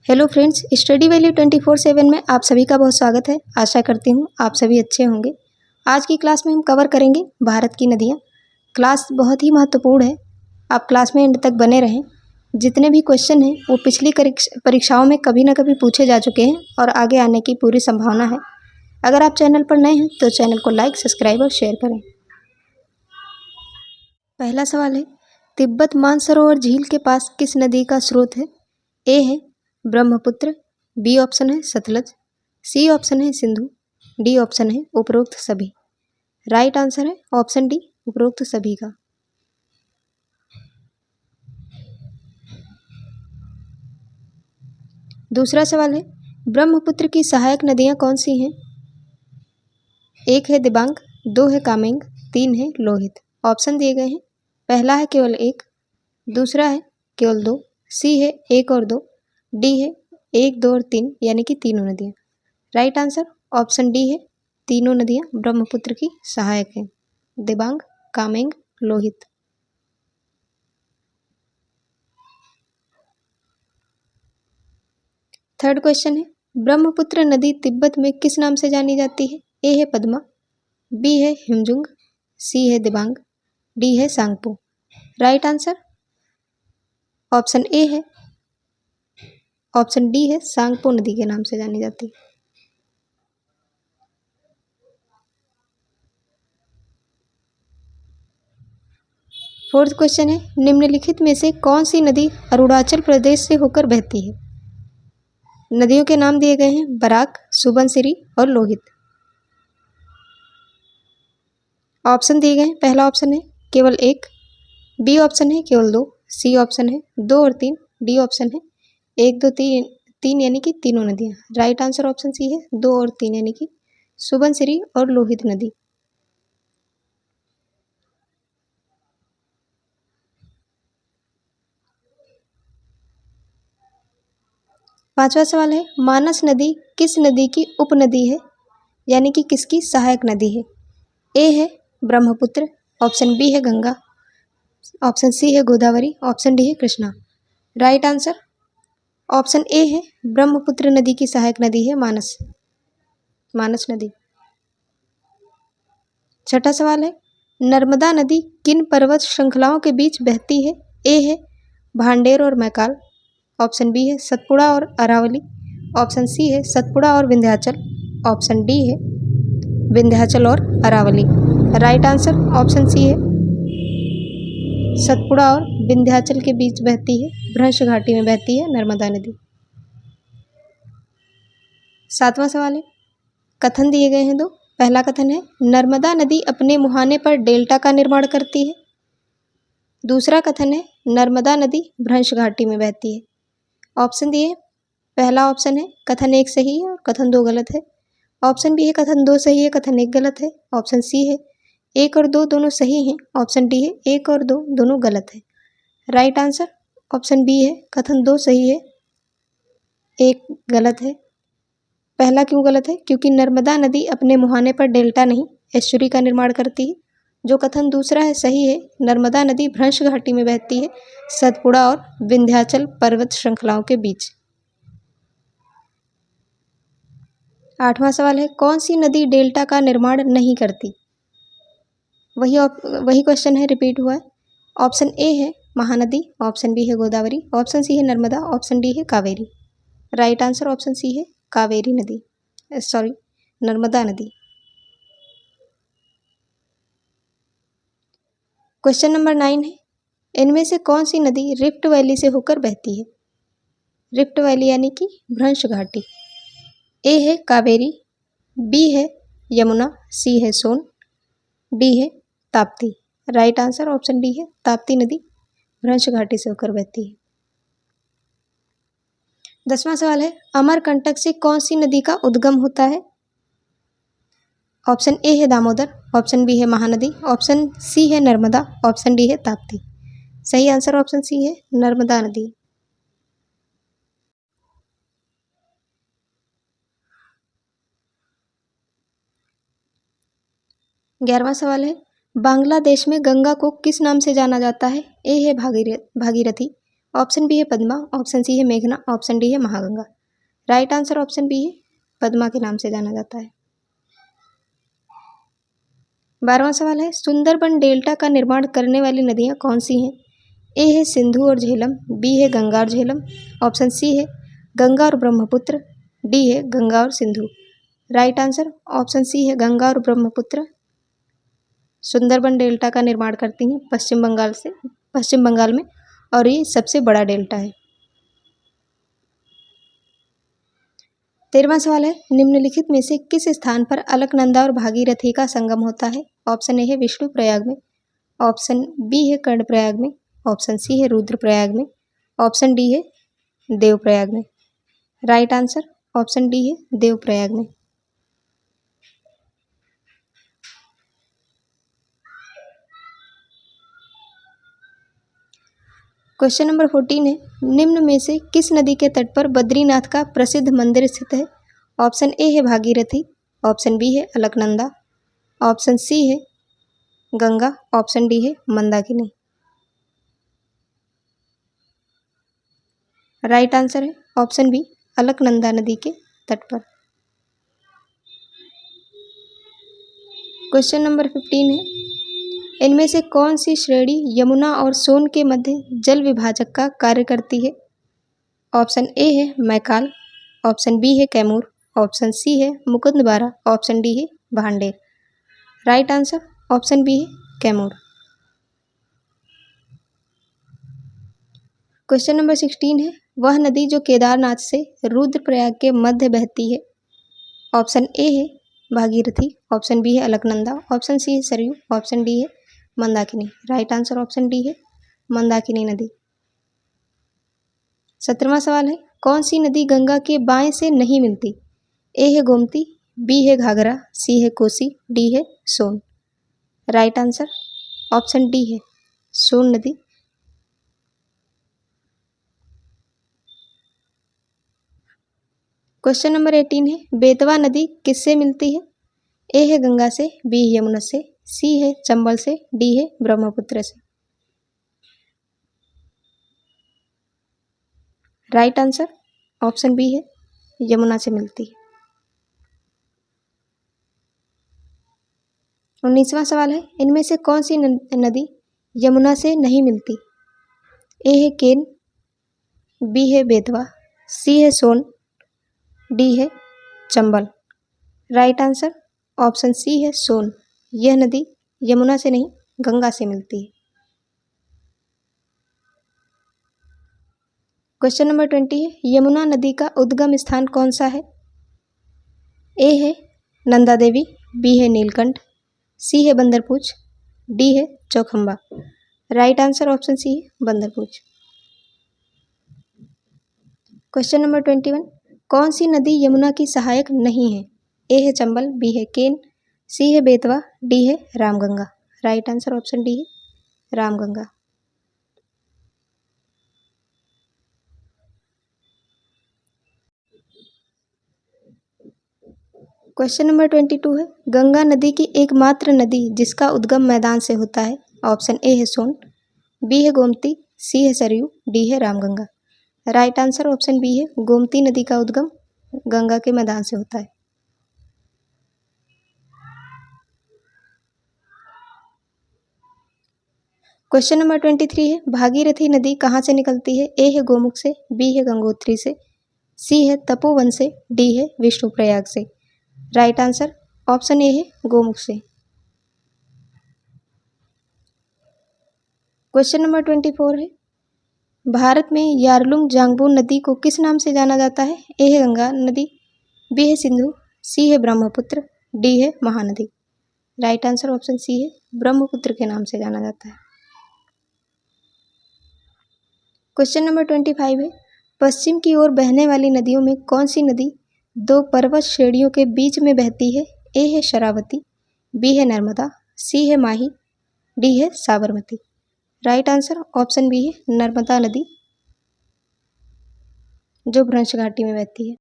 Hello friends, study value 24/7 में आप सभी का बहुत स्वागत है। आशा करती हूँ आप सभी अच्छे होंगे। आज की क्लास में हम कवर करेंगे भारत की नदियाँ। क्लास बहुत ही महत्वपूर्ण है, आप क्लास में एंड तक बने रहें। जितने भी क्वेश्चन हैं वो पिछली परीक्षाओं में कभी ना कभी पूछे जा चुके हैं और आगे आने की पूरी संभावना है। अगर आप चैनल पर नए हैं तो चैनल को लाइक, सब्सक्राइब और शेयर करें। पहला सवाल है, तिब्बत मानसरोवर झील के पास किस नदी का स्रोत है? ए है ब्रह्मपुत्र, बी ऑप्शन है सतलज, सी ऑप्शन है सिंधु, डी ऑप्शन है उपरोक्त सभी। राइट आंसर है ऑप्शन डी, उपरोक्त सभी का। दूसरा सवाल है, ब्रह्मपुत्र की सहायक नदियां कौन सी हैं? एक है दिबांग, दो है कामेंग, तीन है लोहित। ऑप्शन दिए गए हैं, पहला है केवल एक, दूसरा है केवल दो, सी है एक और दो, डी है एक, दो और तीन यानी कि तीनों नदियाँ। राइट आंसर ऑप्शन डी है, तीनों नदियाँ ब्रह्मपुत्र की सहायक हैं, दिबांग, कामेंग, लोहित। थर्ड क्वेश्चन है, ब्रह्मपुत्र नदी तिब्बत में किस नाम से जानी जाती है? ए है पद्मा, बी है हिमजुंग, सी है दिबांग, डी है Sangpo. Right answer option A है, ऑप्शन डी है, सांगपो नदी के नाम से जानी जाती है। फोर्थ क्वेश्चन है, निम्नलिखित में से कौन सी नदी अरुणाचल प्रदेश से होकर बहती है? नदियों के नाम दिए गए हैं बराक, सुबनसिरी और लोहित। ऑप्शन दिए गए हैं, पहला ऑप्शन है केवल एक, बी ऑप्शन है केवल दो, सी ऑप्शन है दो और तीन, डी ऑप्शन है एक, दो, तीन, तीन यानी कि तीनों नदियाँ। राइट आंसर ऑप्शन सी है, दो और तीन यानी कि सुबनसिरी और लोहित नदी। पांचवा सवाल है, मानस नदी किस नदी की उपनदी है यानी कि किसकी सहायक नदी है? ए है ब्रह्मपुत्र, ऑप्शन बी है गंगा, ऑप्शन सी है गोदावरी, ऑप्शन डी है Krishna. Right answer option A है, ब्रह्मपुत्र नदी की सहायक नदी है मानस नदी। छठा सवाल है, नर्मदा नदी किन पर्वत श्रृंखलाओं के बीच बहती है? ए है भांडेर और मैकाल, ऑप्शन बी है सतपुड़ा और अरावली, ऑप्शन सी है सतपुड़ा और विंध्याचल, ऑप्शन डी है विंध्याचल और Aravalli. Right answer option C है, सतपुड़ा और विंध्याचल के बीच बहती है, भ्रंश घाटी में बहती है नर्मदा नदी। सातवां सवाल है, कथन दिए गए हैं दो। पहला कथन है, नर्मदा नदी अपने मुहाने पर डेल्टा का निर्माण करती है। दूसरा कथन है, नर्मदा नदी भ्रंश घाटी में बहती है। ऑप्शन दिए, पहला ऑप्शन है कथन एक सही है और कथन दो गलत है। ऑप्शन बी है कथन दो सही है, कथन एक गलत है। ऑप्शन सी है एक और दो दोनों सही हैं। ऑप्शन डी है एक और दो दोनों गलत है। राइट आंसर ऑप्शन बी है, कथन दो सही है, एक गलत है। पहला क्यों गलत है? क्योंकि नर्मदा नदी अपने मुहाने पर डेल्टा नहीं एस्चुरी का निर्माण करती है। जो कथन दूसरा है सही है, नर्मदा नदी भ्रंश घाटी में बहती है, सतपुड़ा और विंध्याचल पर्वत श्रृंखलाओं के बीच। आठवां सवाल है, कौन सी नदी डेल्टा का निर्माण नहीं करती? वही क्वेश्चन है, रिपीट हुआ है। ऑप्शन ए है महानदी, ऑप्शन बी है गोदावरी, ऑप्शन सी है नर्मदा, ऑप्शन डी है Kaveri. Right answer option C है, कावेरी नदी, सॉरी नर्मदा नदी। क्वेश्चन नंबर 9 है, इनमें से कौन सी नदी रिफ्ट वैली से होकर बहती है? रिफ्ट वैली यानी कि भ्रंश घाटी। ए है कावेरी, बी है यमुना, सी है सोन, डी है Tapti. Right answer option D है, ताप्ती नदी भ्रंश घाटी से होकर बहती है। 10वां सवाल है, अमरकंटक से कौन सी नदी का उद्गम होता है? ऑप्शन ए है दामोदर, ऑप्शन बी है महानदी, ऑप्शन सी है नर्मदा, ऑप्शन डी है ताप्ती। सही आंसर ऑप्शन सी है, नर्मदा नदी। 11वां सवाल है, बांग्लादेश में गंगा को किस नाम से जाना जाता है? ए है भागीरथी, ऑप्शन बी है पद्मा, ऑप्शन सी है मेघना, ऑप्शन डी है Mahaganga. Right answer option B है पद्मा के नाम से जाना जाता है। 12वां सवाल है सुंदरबन डेल्टा का निर्माण करने वाली नदियां कौन सी हैं? ए है सिंधु और झेलम, बी है गंगा और झेलम, ऑप्शन सी है गंगा और ब्रह्मपुत्र, डी है गंगा और Sindhu. Right answer option C है गंगा और ब्रह्मपुत्र सुंदरबन डेल्टा का निर्माण करती हैं पश्चिम बंगाल में, और ये सबसे बड़ा डेल्टा है। 13वां सवाल है निम्नलिखित में से किस स्थान पर अलकनंदा और भागीरथी का संगम होता है? ऑप्शन ए है विष्णुप्रयाग में, ऑप्शन बी है कर्णप्रयाग में, ऑप्शन सी है रुद्रप्रयाग में, ऑप्शन डी है देवप्रयाग में। राइट आंसर ऑप्शन डी है देवप्रयाग में। क्वेश्चन नंबर 14 है निम्न में से किस नदी के तट पर बद्रीनाथ का प्रसिद्ध मंदिर स्थित है? ऑप्शन ए है भागीरथी, ऑप्शन बी है अलकनंदा, ऑप्शन सी है गंगा, ऑप्शन डी है मंदाकिनी। राइट आंसर है ऑप्शन बी अलकनंदा नदी के तट पर। क्वेश्चन नंबर 15 है इनमें से कौन सी श्रेणी यमुना और सोन के मध्य जल विभाजक का कार्य करती है? ऑप्शन ए है मैकाल, ऑप्शन बी है कैमूर, ऑप्शन सी है मुकुंदवारा, ऑप्शन डी है Bhander. Right answer option B है कैमूर। क्वेश्चन नंबर 16 है वह नदी जो केदारनाथ से रुद्रप्रयाग के मध्य बहती है? ऑप्शन ए है भागीरथी, ऑप्शन बी है अलकनंदा, ऑप्शन सी है सरयू, ऑप्शन डी है Mandakini. Right answer option D है मंदाकिनी नदी। 17वां सवाल है कौन सी नदी गंगा के बाएं से नहीं मिलती? ए है गोमती, बी है घाघरा, सी है कोसी, डी है सोन। राइट आंसर ऑप्शन डी है सोन नदी। क्वेश्चन नंबर 18 है बेतवा नदी किससे मिलती है? ए है गंगा से, बी है यमुना से, सी है चंबल से, डी है ब्रह्मपुत्र से। राइट आंसर ऑप्शन बी है यमुना से मिलती है। 19वां सवाल है इनमें से कौन सी नदी यमुना से नहीं मिलती? ए है केन, बी है बेतवा, सी है सोन, डी है Chambal. Right answer option C है सोन। यह नदी यमुना से नहीं गंगा से मिलती है। क्वेश्चन नंबर 20 है यमुना नदी का उद्गम स्थान कौन सा है? ए है नंदा देवी, बी है नीलकंठ, सी है बंदरपूछ, डी है Chaukhamba. Right answer option C है बंदरपूछ। क्वेश्चन नंबर 21 कौन सी नदी यमुना की सहायक नहीं है? ए है चंबल, बी है केन, सी है बेतवा, डी है Ramganga. Right answer option D है रामगंगा। क्वेश्चन नंबर 22 है गंगा नदी की एकमात्र नदी जिसका उद्गम मैदान से होता है? ऑप्शन ए है सोन, बी है गोमती, सी है सरयू, डी है Ramganga. Right answer option B है गोमती नदी का उद्गम गंगा के मैदान से होता है। क्वेश्चन नंबर 23 है भागीरथी नदी कहाँ से निकलती है? ए है गोमुख से, बी है गंगोत्री से, सी है तपोवन से, डी है विष्णुप्रयाग से। राइट आंसर ऑप्शन ए है गोमुख से। क्वेश्चन नंबर 24 है भारत में यारलुंग जांगबू नदी को किस नाम से जाना जाता है? ए है गंगा नदी, बी है सिंधु, सी है ब्रह्मपुत्र, डी है Mahanadi. Right answer option C है ब्रह्मपुत्र के नाम से जाना जाता है। क्वेश्चन नंबर 25 है पश्चिम की ओर बहने वाली नदियों में कौन सी नदी दो पर्वत श्रेणियों के बीच में बहती है? ए है शरावती, बी है नर्मदा, सी है माही, डी है Sabarmati. Right answer option B है नर्मदा नदी जो भ्रंश घाटी में बहती है।